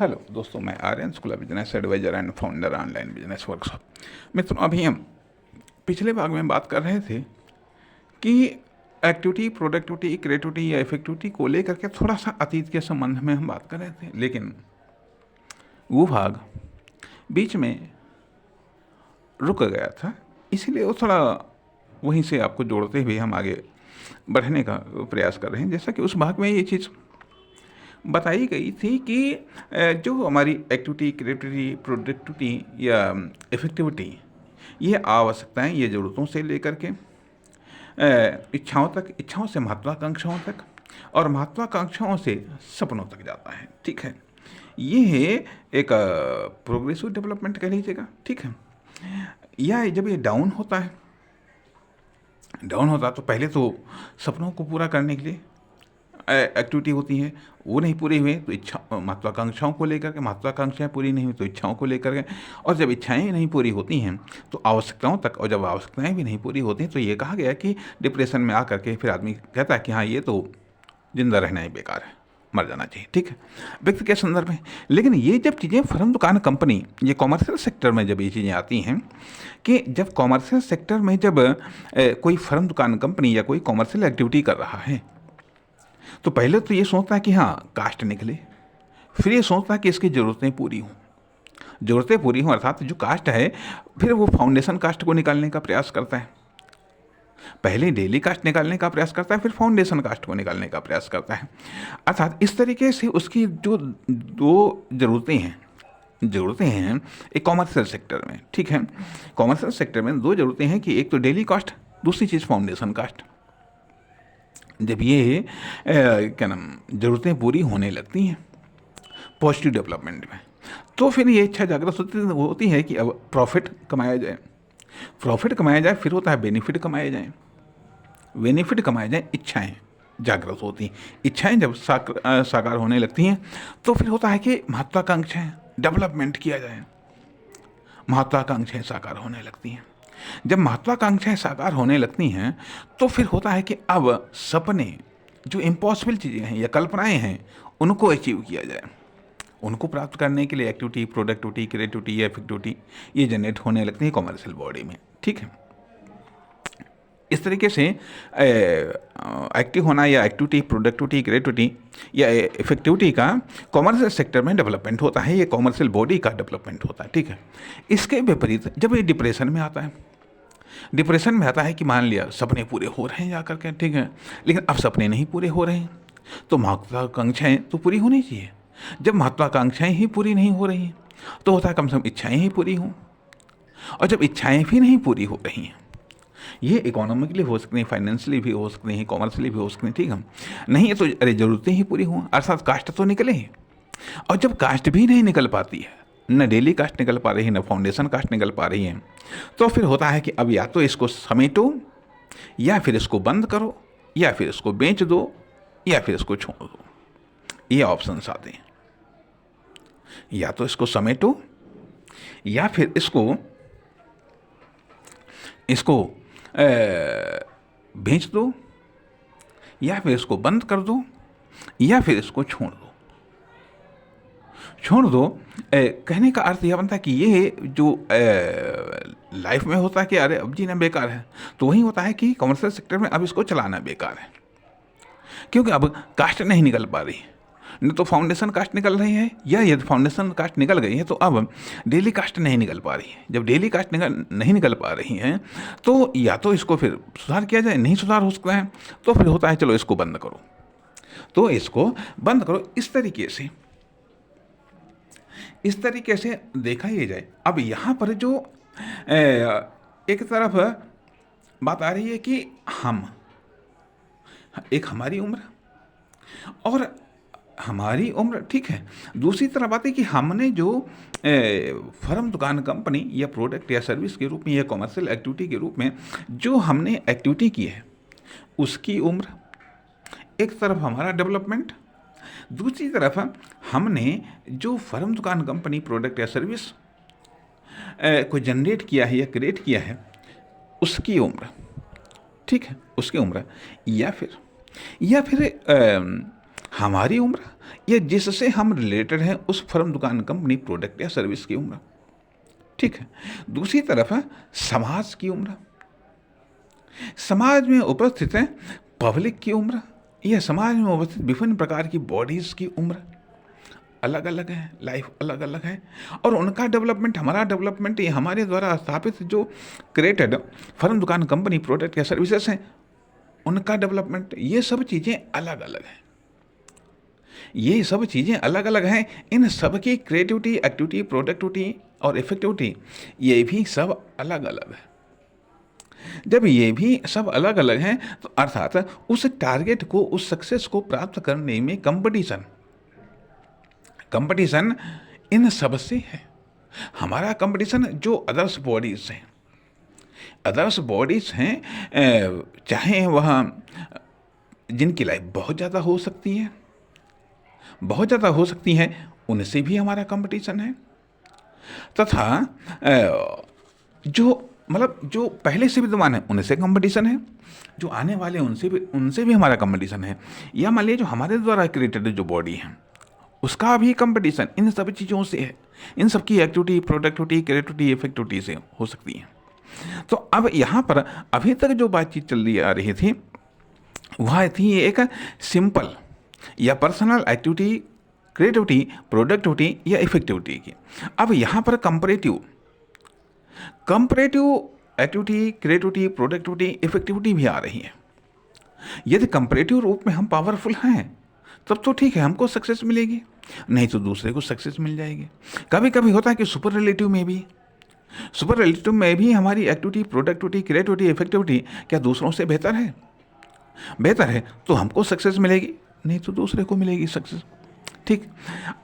Hello दोस्तों, मैं Aryan, school of business advisor and founder online business workshop. मित्रों, अभी हम पिछले भाग में बात कर रहे थे कि एक्टिविटी, प्रोडक्टिविटी, क्रिएटिविटी या इफेक्टिविटी को लेकर के थोड़ा सा अतीत के संबंध में हम बात कर रहे थे, लेकिन वो भाग बीच में रुक गया था। इसीलिए वो थोड़ा वहीं से आपको जोड़ते हुए हम आगे बढ़ने का प्रयास कर रहे हैं। जैसा कि उस भाग में ये चीज़ बताई गई थी कि जो हमारी एक्टिविटी, क्रिएटिविटी, प्रोडक्टिविटी या इफेक्टिविटी, ये आवश्यकताएं, ये ज़रूरतों से लेकर के इच्छाओं तक, इच्छाओं से महत्वाकांक्षाओं तक और महत्वाकांक्षाओं से सपनों तक जाता है। ठीक है, ये एक प्रोग्रेसिव डेवलपमेंट कह लीजिएगा। ठीक है, या जब ये डाउन होता है, तो पहले तो सपनों को पूरा करने के लिए एक्टिविटी होती है, वो नहीं पूरी हुई तो इच्छा, महत्वाकांक्षाओं को लेकर के, महत्वाकांक्षाएं पूरी नहीं हुई तो इच्छाओं को लेकर के, और जब इच्छाएं नहीं पूरी होती हैं तो आवश्यकताओं तक, और जब आवश्यकताएं भी नहीं पूरी होती तो ये कहा गया कि डिप्रेशन में आकर के फिर आदमी कहता है कि हाँ, ये तो जिंदा रहना ही बेकार है, मर जाना चाहिए। ठीक है, व्यक्ति के संदर्भ में। लेकिन ये जब चीज़ें फर्म, दुकान, कंपनी, ये कॉमर्शियल सेक्टर में जब ये चीज़ें आती हैं, कि जब कॉमर्शियल सेक्टर में जब कोई फर्म, दुकान, कंपनी या कोई कॉमर्शियल एक्टिविटी कर रहा है, तो पहले तो ये सोचता है कि हाँ, कास्ट निकले, फिर ये सोचता है कि इसकी ज़रूरतें पूरी हों। ज़रूरतें पूरी हों अर्थात जो कास्ट है, फिर वो फाउंडेशन कास्ट को निकालने का प्रयास करता है। पहले डेली कास्ट निकालने का प्रयास करता है, फिर फाउंडेशन कास्ट को निकालने का प्रयास करता है। अर्थात इस तरीके से उसकी जो दो ज़रूरतें हैं एक कॉमर्शियल सेक्टर में। ठीक है, कॉमर्शियल सेक्टर में दो ज़रूरतें हैं कि एक तो डेली कास्ट, दूसरी चीज़ फाउंडेशन कास्ट। जब ये क्या नाम ज़रूरतें पूरी होने लगती हैं पॉजिटिव डेवलपमेंट में, तो फिर ये इच्छा जागृत होती है कि अब प्रॉफिट कमाया जाए। प्रॉफिट कमाया जाए, फिर होता है बेनिफिट कमाए जाए। बेनिफिट कमाए जाए, इच्छाएं जागृत होती हैं। इच्छाएं जब साकार होने लगती हैं तो फिर होता है कि महत्वाकांक्षाएं डेवलपमेंट किया जाए। महत्वाकांक्षाएं साकार होने लगती हैं। जब महत्वाकांक्षाएं साकार होने लगती हैं तो फिर होता है कि अब सपने, जो इम्पॉसिबल चीज़ें हैं या कल्पनाएं हैं, उनको अचीव किया जाए। उनको प्राप्त करने के लिए एक्टिविटी, प्रोडक्टिविटी, क्रिएटिविटी या इफेक्टिविटी ये जनरेट होने लगती है कॉमर्शियल बॉडी में। ठीक है, इस तरीके से एक्टिव होना या एक्टिविटी, प्रोडक्टिविटी, क्रिएटिविटी या इफेक्टिविटी का कॉमर्शियल सेक्टर में डेवलपमेंट होता है, ये कॉमर्शियल बॉडी का डेवलपमेंट होता है। ठीक है, इसके विपरीत जब ये डिप्रेशन में आता है, डिप्रेशन में आता है कि मान लिया सपने पूरे हो रहे हैं जा करके, ठीक है, लेकिन अब सपने नहीं पूरे हो रहे हैं, तो महत्वाकांक्षाएं तो पूरी होनी चाहिए। जब महत्वाकांक्षाएं ही पूरी नहीं हो रही हैं तो होता है कम से कम इच्छाएं ही पूरी हों, और जब इच्छाएं भी नहीं पूरी हो रही हैं, ये इकोनॉमिकली हो सकती हैं, फाइनेंशियली भी हो सकती हैं, कॉमर्शियली भी हो सकती हैं। ठीक है, नहीं है तो अरे ज़रूरतें ही पूरी हों, अर्थात कास्ट तो निकले ही। और जब कास्ट भी नहीं निकल पाती है, न डेली कास्ट निकल पा रही है, न फाउंडेशन कास्ट निकल पा रही है, तो फिर होता है कि अब या तो इसको समेटो, या फिर इसको बंद करो, या फिर इसको बेच दो, या फिर इसको छोड़ दो। ये ऑप्शंस आते हैं, या तो इसको समेटो, या फिर इसको बेच दो, या फिर इसको बंद कर दो, या फिर इसको छोड़ दो। कहने का अर्थ यह बनता है कि ये जो लाइफ में होता है कि अरे अब जीना बेकार है, तो वही होता है कि कमर्शियल सेक्टर में अब इसको चलाना बेकार है, क्योंकि अब कास्ट नहीं निकल पा रही, नहीं तो फाउंडेशन कास्ट निकल रही है, या यदि फाउंडेशन कास्ट निकल गई है तो अब डेली कास्ट नहीं निकल पा रही है। जब डेली कास्ट नहीं निकल पा रही है तो या तो इसको फिर सुधार किया जाए, नहीं सुधार हो सकता है तो फिर होता है चलो इसको बंद करो, तो इसको बंद करो। इस तरीके से देखा ही जाए। अब यहाँ पर जो एक तरफ बात आ रही है कि हमारी उम्र और हमारी उम्र, ठीक है, दूसरी तरफ बात है कि हमने जो फर्म, दुकान, कंपनी या प्रोडक्ट या सर्विस के रूप में या कॉमर्शियल एक्टिविटी के रूप में जो हमने एक्टिविटी की है, उसकी उम्र, एक तरफ हमारा डेवलपमेंट, दूसरी तरफ हमने जो फर्म, दुकान, कंपनी, प्रोडक्ट या सर्विस को जनरेट किया है या क्रिएट किया है, उसकी उम्र। ठीक है, उसकी उम्र, या फिर हमारी उम्र या जिससे हम रिलेटेड हैं उस फर्म, दुकान, कंपनी, प्रोडक्ट या सर्विस की उम्र। ठीक है। दूसरी तरफ है समाज की उम्र। समाज में उपस्थित है पब्लिक की उम्र या समाज में उपस्थित विभिन्न प्रकार की बॉडीज़ की उम्र अलग अलग है, लाइफ अलग अलग है, और उनका डेवलपमेंट, हमारा डेवलपमेंट, ये हमारे द्वारा स्थापित जो क्रिएटेड फर्म, दुकान, कंपनी, प्रोडक्ट या सर्विसेज हैं, उनका डेवलपमेंट, ये सब चीज़ें अलग अलग हैं। ये सब चीज़ें अलग अलग हैं। इन सब की क्रिएटिविटी, एक्टिविटी, प्रोडक्टिविटी और इफेक्टिविटी, ये भी सब अलग अलग है। जब ये भी सब अलग अलग हैं तो अर्थात उस टारगेट को, उस सक्सेस को प्राप्त करने में कंपटीशन इन सब से है। हमारा कंपटीशन जो अदर्स बॉडीज़ हैं, चाहे वह जिनकी लाइफ बहुत ज़्यादा हो सकती है, उनसे भी हमारा कंपटीशन है। तथा जो पहले से विद्यमान है उनसे कंपटीशन है, जो आने वाले उनसे भी हमारा कंपटीशन है। या मान लीजिए जो हमारे द्वारा क्रिएटेड जो बॉडी है उसका भी कंपटीशन इन सब चीज़ों से है। इन सब की एक्टिविटी, प्रोडक्टिविटी, क्रिएटिविटी, इफेक्टिविटी से हो सकती है। तो अब यहाँ पर अभी तक जो बातचीत चल रही आ रही थी वह थी एक सिंपल या पर्सनल एक्टिविटी, क्रिएटिविटी, प्रोडक्टिविटी या इफेक्टिविटी की। अब यहाँ पर comparative activity, creativity, productivity, effectivity भी आ रही है। यदि कंपैरेटिव रूप में हम पावरफुल हैं तब तो ठीक है, हमको सक्सेस मिलेगी, नहीं तो दूसरे को सक्सेस मिल जाएगी। कभी कभी होता है कि सुपर रिलेटिव में भी हमारी एक्टिविटी, प्रोडक्टिविटी, क्रिएटिविटी, इफेक्टिविटी क्या दूसरों से बेहतर है तो हमको सक्सेस मिलेगी, नहीं तो दूसरे को मिलेगी सक्सेस। ठीक।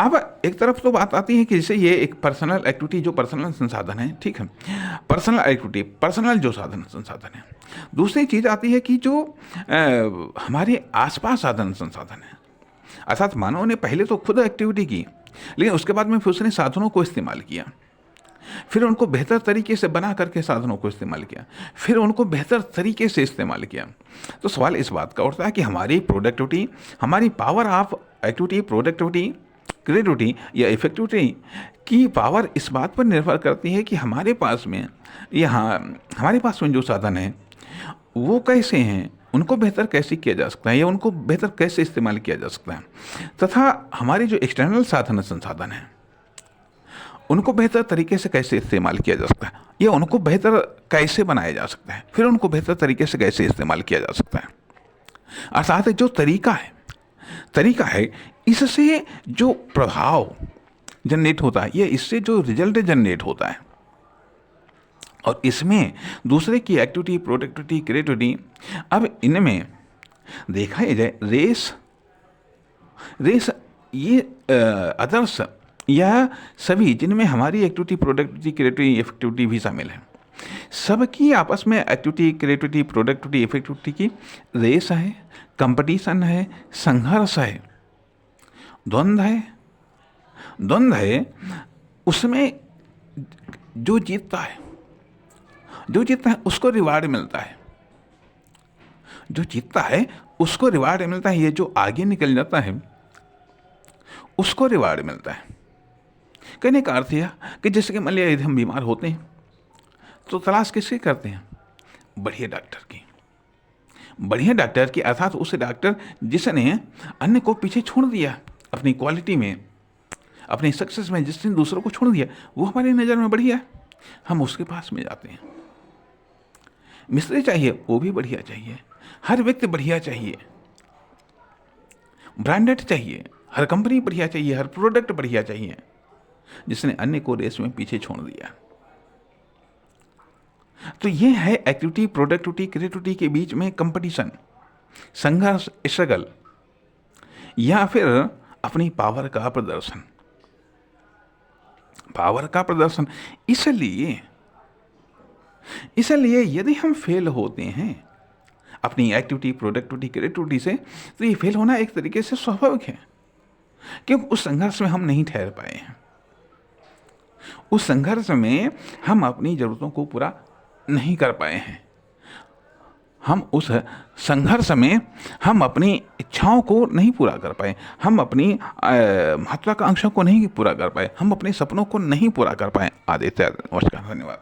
अब एक तरफ तो बात आती है कि जैसे ये एक पर्सनल एक्टिविटी, जो पर्सनल संसाधन है, ठीक है, पर्सनल एक्टिविटी, पर्सनल जो संसाधन है। दूसरी चीज़ आती है कि जो हमारे आसपास साधन संसाधन है, अर्थात मानव ने पहले तो खुद एक्टिविटी की, लेकिन उसके बाद में फिर उसने साधनों को इस्तेमाल किया, फिर उनको बेहतर तरीके से बना करके साधनों को इस्तेमाल किया, फिर उनको बेहतर तरीके से इस्तेमाल किया। तो सवाल इस बात का उठता है कि हमारी प्रोडक्टिविटी, हमारी power of activity, productivity, creativity या इफेक्टिविटी की पावर इस बात पर निर्भर करती है कि हमारे पास में जो साधन हैं वो कैसे हैं, उनको बेहतर कैसे किया जा सकता है या उनको बेहतर कैसे इस्तेमाल किया जा सकता है, तथा हमारे जो एक्सटर्नल संसाधन हैं उनको बेहतर तरीके से कैसे इस्तेमाल किया जा सकता है या उनको बेहतर कैसे बनाया जा सकता है, फिर उनको बेहतर तरीके से कैसे इस्तेमाल किया जा सकता है। अर्थात जो तरीका है, इससे जो प्रभाव जनरेट होता है या इससे जो रिजल्ट जनरेट होता है, और इसमें दूसरे की एक्टिविटी, प्रोडक्टिविटी, क्रिएटिविटी, अब इनमें देखा जाए रेस ये अदर्स या सभी जिनमें हमारी एक्टिविटी, प्रोडक्टिविटी, क्रिएटिविटी, इफेक्टिविटी भी शामिल है, सबकी आपस में एक्टिविटी, क्रिएटिविटी, प्रोडक्टिविटी, इफेक्टिविटी की रेस है, कंपटीशन है, संघर्ष है, द्वंद्व है। उसमें जो जीतता है उसको रिवार्ड मिलता है, ये जो आगे निकल जाता है उसको रिवार्ड मिलता है। कहने का अर्थ यह कि जैसे कि मान लिया यदि हम बीमार होते हैं तो तलाश किसकी करते हैं? बढ़िया डॉक्टर की, अर्थात उस डॉक्टर जिसने अन्य को पीछे छोड़ दिया, अपनी क्वालिटी में, अपनी सक्सेस में जिसने दूसरों को छोड़ दिया, वो हमारी नज़र में बढ़िया है, हम उसके पास में जाते हैं। मिस्त्री चाहिए, वो भी बढ़िया चाहिए, हर व्यक्ति बढ़िया चाहिए, ब्रांडेड चाहिए, हर कंपनी बढ़िया चाहिए, हर प्रोडक्ट बढ़िया चाहिए, जिसने अन्य को रेस में पीछे छोड़ दिया। तो ये है एक्टिविटी, प्रोडक्टिविटी, क्रिएटिविटी के बीच में कंपटीशन, संघर्ष, स्ट्रगल, या फिर अपनी पावर का प्रदर्शन। इसलिए यदि हम फेल होते हैं अपनी एक्टिविटी, प्रोडक्टिविटी, क्रिएटिविटी से, तो ये फेल होना एक तरीके से स्वाभाविक है, क्योंकि उस संघर्ष में हम नहीं ठहर पाए हैं। उस संघर्ष में हम अपनी ज़रूरतों को पूरा नहीं कर पाए हैं। हम उस संघर्ष में हम अपनी इच्छाओं को नहीं पूरा कर पाए, हम अपनी महत्वाकांक्षाओं को नहीं पूरा कर पाए, हम अपने सपनों को नहीं पूरा कर पाए। आदित्य, नमस्कार, धन्यवाद।